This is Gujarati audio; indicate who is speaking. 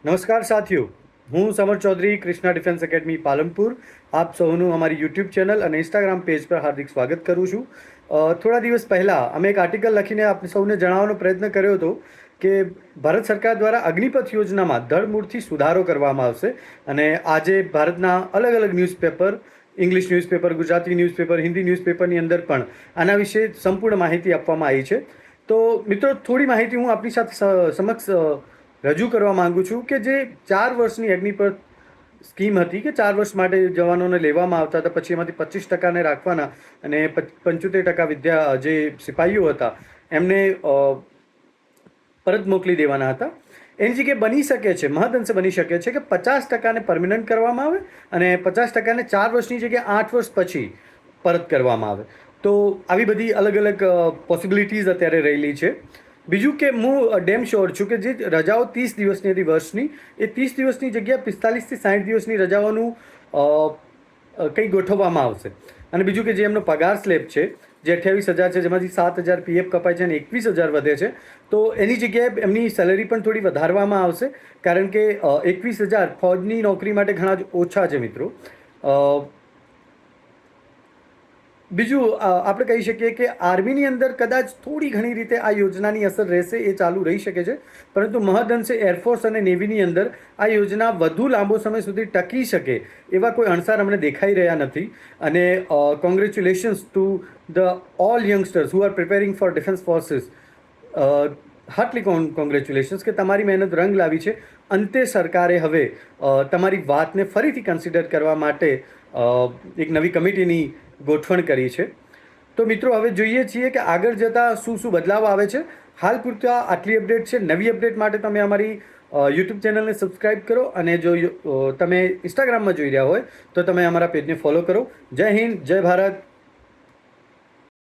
Speaker 1: નમસ્કાર સાથીઓ, હું સમર ચૌધરી, કૃષ્ણા ડિફેન્સ એકેડમી પાલનપુર આપ સૌનું અમારી યુટ્યુબ ચેનલ અને ઇન્સ્ટાગ્રામ પેજ પર હાર્દિક સ્વાગત કરું છું. થોડા દિવસ પહેલાં અમે એક આર્ટિકલ લખીને આપ સૌને જણાવવાનો પ્રયત્ન કર્યો હતો કે ભારત સરકાર દ્વારા અગ્નિપથ યોજનામાં ધરમૂળથી સુધારો કરવામાં આવશે અને આજે ભારતના અલગ અલગ newspaper, English newspaper, Gujarati newspaper, Hindi ન્યૂઝપેપરની અંદર પણ આના વિશે સંપૂર્ણ માહિતી આપવામાં આવી છે. તો મિત્રો, થોડી માહિતી હું આપની સાથે સમક્ષ રજૂ કરવા માંગુ છું કે જે 4 વર્ષની અગ્નિપથ સ્કીમ હતી કે 4 વર્ષ માટે જવાનોને લેવામાં આવતા હતા, પછી એમાંથી 25% રાખવાના અને 75% જે સિપાહીઓ હતા એમને પરત મોકલી દેવાના હતા. એની જગ્યાએ બની શકે છે, મહદઅંશે બની શકે છે કે 50%ને પરમનન્ટ કરવામાં આવે અને 50%ને 4 વર્ષની જગ્યાએ 8 વર્ષ પછી પરત કરવામાં આવે. તો આવી બધી અલગ અલગ પોસિબિલિટીઝ અત્યારે રહેલી છે. બીજું કે હું ડેમ શ્યોર છું કે જે રજાઓ 30 દિવસની હતી વર્ષની, એ 30 દિવસની જગ્યાએ 45 થી 60 દિવસની રજાઓનું કંઈ ગોઠવવામાં આવશે. અને બીજું કે જે એમનો પગાર સ્લેબ છે જે 28,000 છે, જેમાંથી 7,000 પીએફ કપાય છે અને 21,000 વધે છે, તો એની જગ્યાએ એમની સેલરી પણ થોડી વધારવામાં આવશે. કારણ કે 21,000 ફોજની નોકરી માટે ઘણા જ ઓછા છે મિત્રો. બીજું આપણે કહી શકીએ કે આર્મીની અંદર કદાચ થોડી ઘણી રીતે આ યોજનાની અસર રહેશે, એ ચાલુ રહી શકે છે, પરંતુ મહદઅંશે એરફોર્સ અને નેવીની અંદર આ યોજના વધુ લાંબો સમય સુધી ટકી શકે એવા કોઈ અણસાર અમને દેખાઈ રહ્યા નથી. અને congratulations to the all youngsters who are preparing for defence forces. Heartily congratulations કે તમારી મહેનત રંગ લાવી છે. અંતે સરકારે હવે તમારી વાતને ફરીથી કન્સિડર કરવા માટે એક નવી કમિટીની ગોઠવણ કરી છે. તો મિત્રો, હવે જોઈએ છીએ કે આગળ જતાં શું શું બદલાવ આવે છે. હાલ પૂરતા આટલી અપડેટ છે. નવી અપડેટ માટે તમે અમારી યુટ્યુબ ચેનલને સબસ્ક્રાઈબ કરો અને જો તમે ઇન્સ્ટાગ્રામમાં જોઈ રહ્યા હોય તો તમે અમારા પેજને ફોલો કરો. જય હિન્દ, જય ભારત.